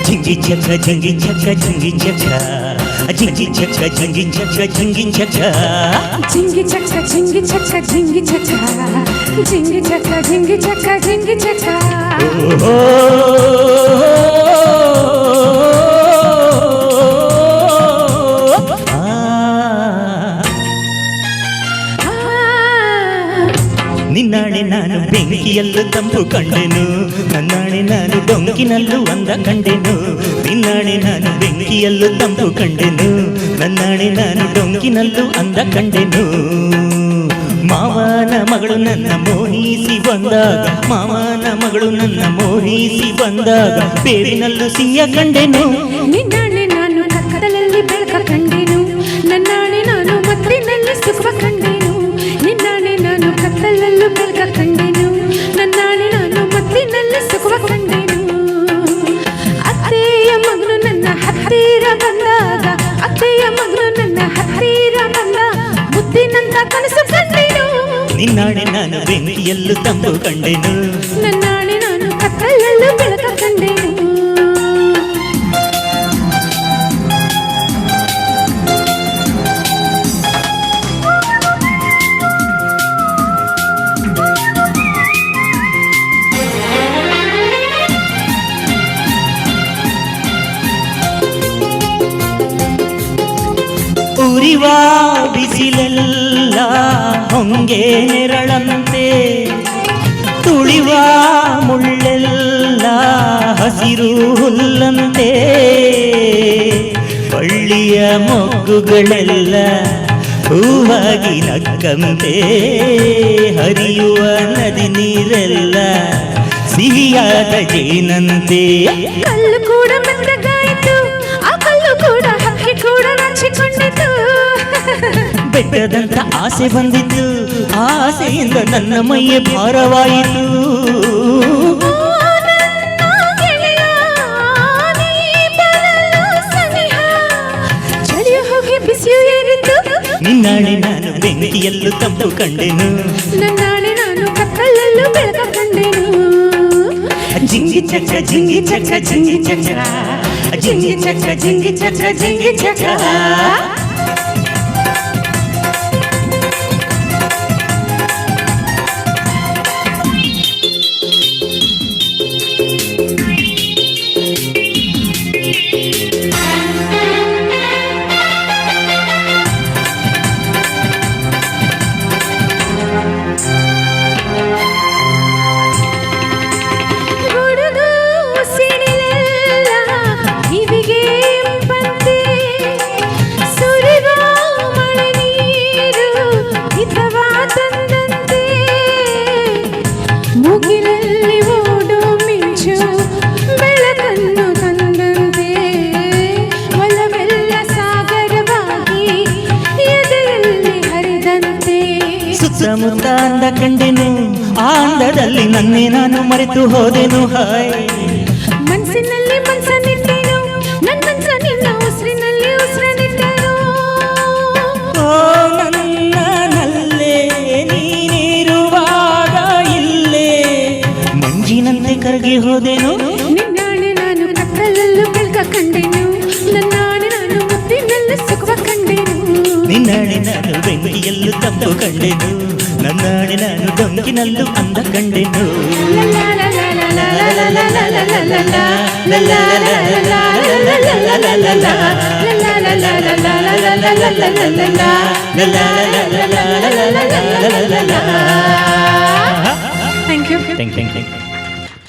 జింగి చక జింగి చక జింగి చక జింగి చక జింగి చక జింగి చక జింగి చక జింగి చక జింగి చక జింగి చక జింగి చక జింగి చక ನಿನ್ನಾಣೆ ನಾನು ಬೆಂಕಿಯಲ್ಲೂ ತಂಪು ಕಂಡೆನು ನನ್ನಾಣೆ ನಾನು ಡೊಂಕಿನಲ್ಲೂ ಅಂದ ಕಂಡೆನು ನಿನ್ನಾಣೆ ನಾನು ಬೆಂಕಿಯಲ್ಲೂ ತಂಪು ಕಂಡೆನು ನನ್ನಾಣೆ ನಾನು ಡೊಂಕಿನಲ್ಲೂ ಅಂದ ಕಂಡೆನು ಮಾವನ ಮಗಳು ನನ್ನ ಮೋಹಿಸಿ ಬಂದಾಗ ಮಾವನ ಮಗಳು ನನ್ನ ಮೋಹಿಸಿ ಬಂದಾಗ ಬೇರಿನಲ್ಲೂ ಸಿಂಹ ಕಂಡೆನು ನಿನ್ನಾಣೆ ನಾನು ಕತ್ತಲಲ್ಲಿ ಬೆಳಕ ಕಂಡೆನು ನನ್ನಾಣೆ ನಾನು ಮತ್ತಿನಲ್ಲಿ ಸುಖ ಕಂಡೆನು ನಿನ್ನಾಣೆ ನಾನು ಕತ್ತಲಲ್ಲೂ ಬೆಳಕ ಕಂಡೆನು ನನ್ನಾಣೆ ನಾನು ಮತ್ತಿನಲ್ಲಿ ಸುಖ ಕಂಡೆನು ಅತ್ತೆಯ ಮಗನು ನನ್ನ ಹತ್ತಿರ ಬಂದಾಗ ಅತ್ತೆಯ ಮಗನು ನನ್ನ ಹತ್ತಿರ ಬಂದಾಗ ಮುತ್ತಿನಂತ ಕನಸು ಕಂಡೆನು ನಿನ್ನಾಣೆ ನಾನು ಬೆಂಕಿಯಲ್ಲೂ ತಂಪು ಕಂಡೆನು ನನ್ನಾಣೆ ನಾನು ಕತ್ತಲಲ್ಲೂ ಬೆಳಕ ಕಂಡೆನು ಉರಿವ ಬಿಸಿಲೆಲ್ಲ ಹೊಂಗೆ ನೆರಳಂತೆ ತುಳಿವ ಮುಳ್ಳೆಲ್ಲ ಹಸಿರು ಹುಲ್ಲಂತೆ ಬಳ್ಳಿಯ ಮೊಗ್ಗುಗಳೆಲ್ಲ ಹೂವಾಗಿ ನಕ್ಕಂತೆ ಹರಿಯುವ ನದಿ ನೀರೆಲ್ಲ ಸಿಹಿಯಾದ ಜೇನಂತೆ ಕಲ್ಲು ಕೂಡ ಮೆತ್ತಗಾಯಿತು ಆ ಕಲ್ಲು ಕೂಡ ಹಕ್ಕಿ ಕೂಡ ನಾಚಿಕೊಂಡಿತು ಬೆಟ್ಟದಂತ ಆಸೆ ಬಂದಿತ್ತು ಆಸೆಯಿಂದ ನನ್ನ ಮೈಯೇ ಭಾರವಾಯಿತು ಚಳಿಯು ಹೋಗಿ ಬಿಸಿಯು ಏರಿತು ನಿನ್ನಾಣೆ ನಾನು ಬೆಂಕಿಯಲ್ಲೂ ತಂಪು ಕಂಡೆನು ನನ್ನಾಣೆ ನಾನು ಕತ್ತಲಲ್ಲೂ ಬೆಳಕ ಕಂಡೆನು ಜಿಂಗಿ ಚಕ ಜಿಂಗಿ ಚಕ ಜಿಂಗಿ ಚಕ ಜಿಂಗಿ ಚಕ ಜಿಂಗಿ ಚಕ ಜಿಂಗಿ ಚಕ ಮುಗಿಲಲ್ಲಿ ಓಡು ಮಿಂಚು ಬೆಳಕನ್ನು ತಂದಂತೆ ಒಲವೆಲ್ಲ ಸಾಗರವಾಗಿ ಎದೆಯಲ್ಲಿ ಹರಿದಂತೆ ಸುತ್ತಮುತ್ತ ಅಂದ ಕಂಡೆನು ಆ ಅಂದದಲ್ಲಿ ನನ್ನೇ ನಾನು ಮರೆತು ಹೋದೆನು ಹಾಯ್ ಮನಸ್ಸಿನಲ್ಲಿ ಮನಸ್ಸನ್ನಿಟ್ಟೆನು ನನ್ನ ಮನಸ್ಸ ನಿನ್ನ ಉಸಿರಿನಲ್ಲಿ ಉಸಿರನ್ನಿಟ್ಟೆನು ಓ ನನ್ನಲ್ಲೇ ನೀನಿರುವಾಗ ಇಲ್ಲೇ ಮಂಜಿನಂತೆ ಕರಗಿ ಹೋದೆನು ನಿನ್ನಾಣೆ ನಾನು ಕತ್ತಲಲ್ಲೂ ಬೆಳಕ ಕಂಡೆನು ನನ್ನಾಣೆ ನಾನು ಮುತ್ತಿನಲ್ಲಿ ಸುಖ ಕಂಡೆನು ನಿನ್ನಾಣೆ ನಾನು ಬೆಂಕಿಯಲ್ಲೂ ತಂಪು ಕಂಡೆನು ನನ್ನಾಣೆ ನಾನು ಡೊಂಕಿನಲ್ಲೂ ಅಂದ ಕಂಡೆನು Thank you. Thank you.